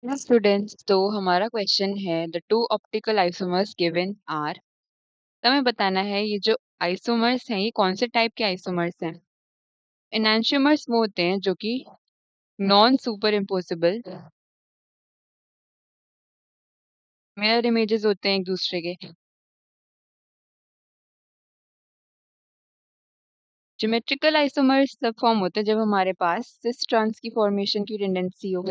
Students, तो हमारा question है the two optical isomers given are. तो हमें बताना है ये जो आइसोमर्स हैं ये कौन से टाइप के आइसोमर्स हैं। एनांशियोमर्स वो होते हैं जो कि non super impossible mirror images होते हैं एक दूसरे के। ज्योमेट्रिकल आइसोमर्स तब फॉर्म होते हैं जब हमारे पास सिस ट्रांस की फॉर्मेशन की टेंडेंसी हो।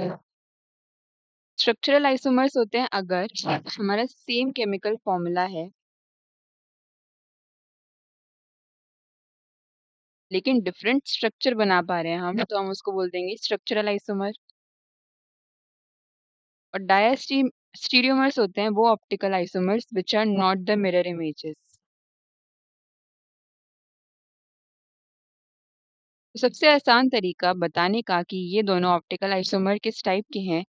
स्ट्रक्चरल आइसोमर्स होते हैं अगर हमारा सेम केमिकल फॉर्मूला है लेकिन डिफरेंट स्ट्रक्चर बना पा रहे हैं हम, तो हम उसको बोल देंगे स्ट्रक्चरल आइसोमर। और स्टीरियोमर्स होते हैं वो optical isomers which are not the mirror images. तो सबसे आसान तरीका बताने का कि ये दोनों ऑप्टिकल आइसोमर किस टाइप के हैं,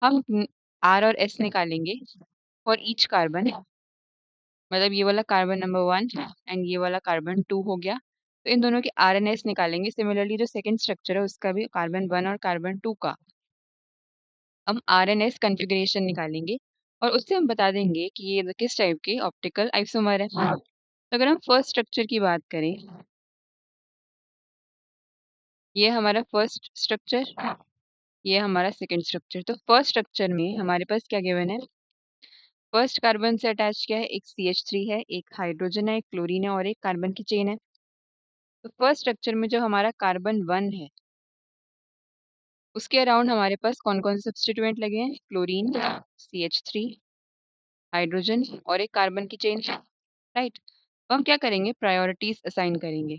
हम आर और एस निकालेंगे फॉर ईच कार्बन। मतलब ये वाला कार्बन नंबर 1 एंड ये वाला कार्बन 2 हो गया, तो इन दोनों के आर एन एस निकालेंगे। सिमिलरली जो सेकंड स्ट्रक्चर है उसका भी कार्बन 1 और कार्बन 2 का हम आर एन एस कन्फिग्रेशन निकालेंगे और उससे हम बता देंगे कि ये किस टाइप के ऑप्टिकल आइसोमर है। तो अगर हम फर्स्ट स्ट्रक्चर की बात करें, ये हमारा फर्स्ट स्ट्रक्चर, ये हमारा सेकंड स्ट्रक्चर। तो फर्स्ट स्ट्रक्चर में हमारे पास क्या गिवन है, फर्स्ट कार्बन से अटैच क्या है, एक CH3 है, एक हाइड्रोजन है, एक क्लोरीन है और एक कार्बन की चेन है। तो फर्स्ट स्ट्रक्चर में जो हमारा कार्बन 1 है उसके अराउंड हमारे पास कौन कौन से सब्स्टिट्यूएंट लगे हैं, क्लोरीन, CH3, हाइड्रोजन और एक कार्बन की चेन, राइट। तो हम क्या करेंगे, प्रायोरिटीज असाइन करेंगे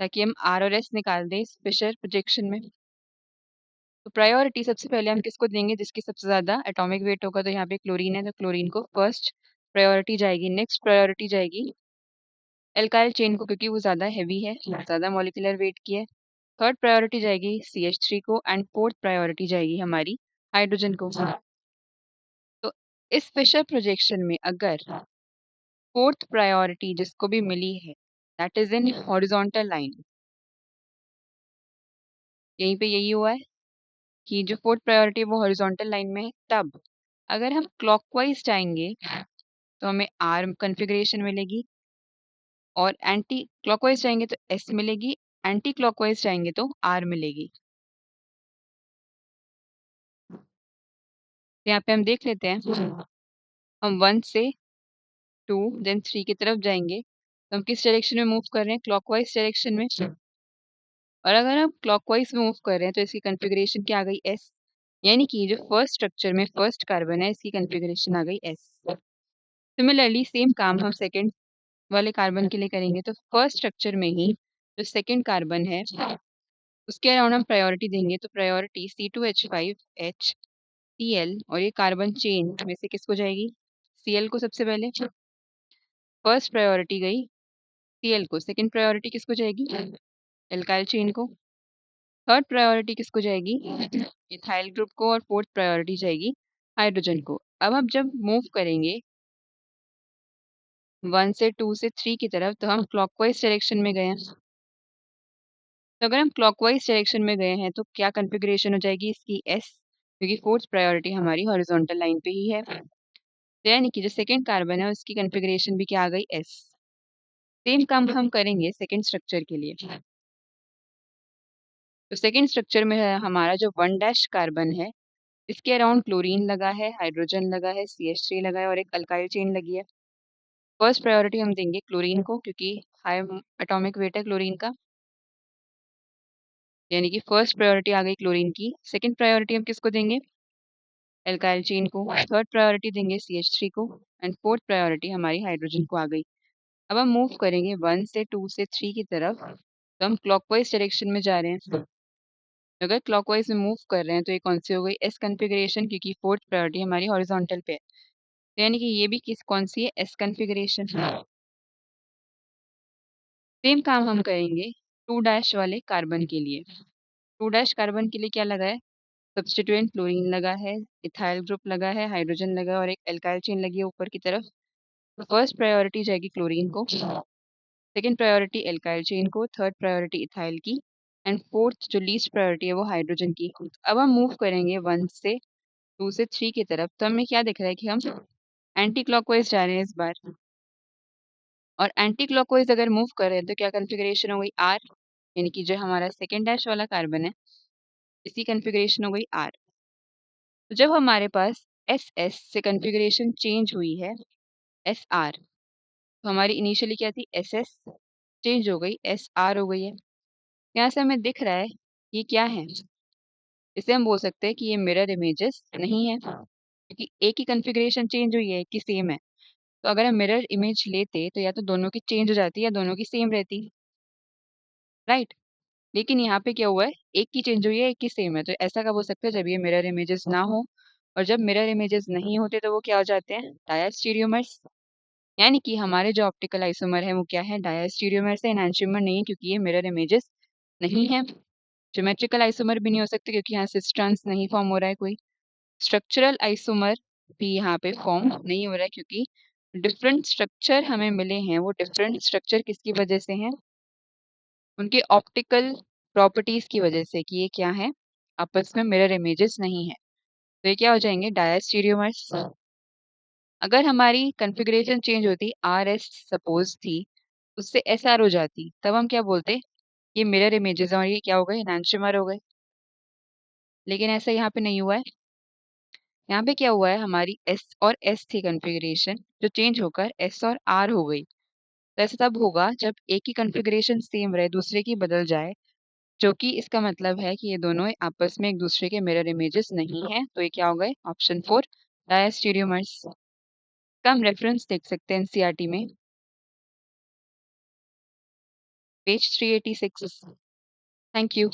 ताकि हम आर और एस निकाल दें इस फिशर प्रोजेक्शन में। तो प्रायोरिटी सबसे पहले हम किसको देंगे, जिसकी सबसे ज्यादा एटॉमिक वेट होगा। तो यहाँ पे क्लोरीन है तो क्लोरीन को फर्स्ट प्रायोरिटी जाएगी। नेक्स्ट प्रायोरिटी जाएगी एल्काइल चेन को क्योंकि वो ज्यादा हैवी है, ज्यादा मॉलिक्यूलर वेट की है। थर्ड प्रायोरिटी जाएगी CH3 को एंड फोर्थ प्रायोरिटी जाएगी हमारी हाइड्रोजन को। तो इस फिशर प्रोजेक्शन में अगर फोर्थ प्रायोरिटी जिसको भी मिली है that is in horizontal line, यहीं पे यही हुआ है कि जो फोर्थ प्रायोरिटी है वो हॉरिजॉन्टल लाइन में है। तब अगर हम क्लॉकवाइज जाएंगे तो हमें आर कन्फिग्रेशन मिलेगी और एंटी क्लॉकवाइज जाएंगे तो एस मिलेगी, एंटी क्लॉकवाइज जाएंगे तो आर मिलेगी। तो यहाँ पे हम देख लेते हैं, हम 1 से 2 देन 3 की तरफ जाएंगे तो हम किस डायरेक्शन में मूव कर रहे हैं, क्लॉकवाइज डायरेक्शन में। और अगर हम क्लॉकवाइज में मूव कर रहे हैं तो इसकी कन्फिग्रेशन क्या आ गई, एस। यानी कि जो फर्स्ट स्ट्रक्चर में फर्स्ट कार्बन है इसकी कन्फिग्रेशन आ गई एस। सिमिलरली सेम काम हम सेकंड वाले कार्बन के लिए करेंगे। तो फर्स्ट स्ट्रक्चर में ही जो सेकंड कार्बन है उसके अराउंड हम प्रायोरिटी देंगे। तो प्रायोरिटी C2H5HCl और ये कार्बन चेन में से किसको जाएगी, Cl को सबसे पहले। फर्स्ट प्रायोरिटी गई Cl को, सेकंड प्रायोरिटी किसको जाएगी, एल्काइल चेन को। थर्ड प्रायोरिटी किसको जाएगी, इथाइल ग्रुप को। और फोर्थ प्रायोरिटी जाएगी हाइड्रोजन को। अब हम जब मूव करेंगे 1 से 2 से 3 की तरफ तो हम क्लॉकवाइज डायरेक्शन में गए हैं। तो अगर हम क्लॉकवाइज डायरेक्शन में गए हैं तो क्या कन्फिग्रेशन हो जाएगी इसकी, एस, क्योंकि फोर्थ प्रायोरिटी हमारी हॉरिजॉन्टल लाइन पे ही है। तो यानी कि जो सेकंड कार्बन है उसकी कन्फिग्रेशन भी क्या आ गई, एस। सेम काम हम करेंगे सेकंड स्ट्रक्चर के लिए। तो सेकंड स्ट्रक्चर में है हमारा जो 1 डैश कार्बन है इसके अराउंड क्लोरीन लगा है, हाइड्रोजन लगा है, CH3 लगा है और एक अल्काइल चेन लगी है। फर्स्ट प्रायोरिटी हम देंगे क्लोरीन को क्योंकि हाई एटॉमिक वेट है क्लोरीन का, यानी कि फर्स्ट प्रायोरिटी आ गई क्लोरीन की। सेकंड प्रायोरिटी हम किसको देंगे, एल्काइल चेन को। थर्ड प्रायोरिटी देंगे CH3 को एंड फोर्थ प्रायोरिटी हमारी हाइड्रोजन को आ गई। अब हम मूव करेंगे 1 से 2 से 3 की तरफ तो हम क्लॉकवाइज डायरेक्शन में जा रहे हैं। अगर क्लॉकवाइज में मूव कर रहे हैं तो ये कौन सी हो गई, एस कन्फिग्रेशन, क्योंकि फोर्थ प्रायोरिटी हमारी हॉरिजॉन्टल पे है। तो यानी कि ये भी किस कौन सी है, एस कन्फिग्रेशन। सेम काम हम करेंगे 2 डैश वाले कार्बन के लिए। 2 डैश कार्बन के लिए क्या लगा है, सब्स्टिट्यूएंट क्लोरीन लगा है, इथाइल ग्रुप लगा है, हाइड्रोजन लगा है और एक एल्काइल चेन लगी है ऊपर की तरफ। तो फर्स्ट प्रायोरिटी जाएगी क्लोरीन को, सेकंड प्रायोरिटी एल्काइल चेन को, थर्ड प्रायोरिटी इथाइल की एंड फोर्थ जो लीस्ट प्रायोरिटी है वो हाइड्रोजन की। अब हम मूव करेंगे 1 से 2 से 3 की तरफ, तो हमें क्या दिख रहा है कि हम एंटी क्लॉकवाइज जा रहे हैं इस बार। और एंटी क्लॉकवाइज अगर मूव कर रहे हैं तो क्या कॉन्फ़िगरेशन हो गई आर, यानी कि जो हमारा सेकंड डैश वाला कार्बन है इसकी कॉन्फ़िगरेशन हो गई आर। तो जब हमारे पास एस एस से कॉन्फ़िगरेशन चेंज हुई है एस आर, तो हमारी इनिशियली क्या थी एस एस, चेंज हो गई एस आर हो गई है। यहाँ से हमें दिख रहा है ये क्या है, इसे हम बोल सकते हैं कि ये मिरर इमेजेस नहीं है, क्योंकि एक ही कॉन्फ़िगरेशन चेंज हुई है, एक ही सेम है। तो अगर हम मिरर इमेज लेते तो या तो दोनों की चेंज हो जाती या दोनों की सेम रहती, राइट। लेकिन यहाँ पे क्या हुआ है, एक की चेंज हुई है एक की सेम है, तो ऐसा कब हो सकता है जब ये मिरर इमेजेस ना हो। और जब मिरर इमेजेस नहीं होते तो वो क्या हो जाते हैं डायस्टीरियोमर्स, यानी कि हमारे जो ऑप्टिकल आइसोमर है वो क्या है डायस्टीरियोमर्स है, एनांशियोमर नहीं है, क्योंकि ये मिरर इमेजेस नहीं है। ज्योमेट्रिकल आइसोमर भी नहीं हो सकते क्योंकि यहाँ सिस ट्रांस नहीं फॉर्म हो रहा है कोई। स्ट्रक्चरल आइसोमर भी यहाँ पे फॉर्म नहीं हो रहा है क्योंकि डिफरेंट स्ट्रक्चर हमें मिले हैं, वो डिफरेंट स्ट्रक्चर किसकी वजह से हैं, उनके ऑप्टिकल प्रॉपर्टीज की वजह से कि ये क्या है आपस में मिरर इमेजेस नहीं है। तो ये क्या हो जाएंगे डायस्टीरियोमर्स। अगर हमारी कॉन्फ़िगरेशन चेंज होती आर एस सपोज थी, उससे एस आर हो जाती, तब हम क्या बोलते ये मिरर इमेजेस हैं और ये क्या हो गए एनांशियोमर हो गए। लेकिन ऐसा यहाँ पे नहीं हुआ है। यहाँ पे क्या हुआ है हमारी एस और एस थी कॉन्फ़िगरेशन जो चेंज होकर एस और आर हो गई। तो ऐसा तब होगा जब एक की कॉन्फ़िगरेशन सेम रहे दूसरे की बदल जाए, जो कि इसका मतलब है कि ये दोनों आपस में एक दूसरे के मिरर इमेजेस नहीं है। तो ये क्या हो गए ऑप्शन 4 डायस्टीरियोमर्स। का हम रेफरेंस देख सकते हैं एनसीईआरटी में पेज 386। Thank you.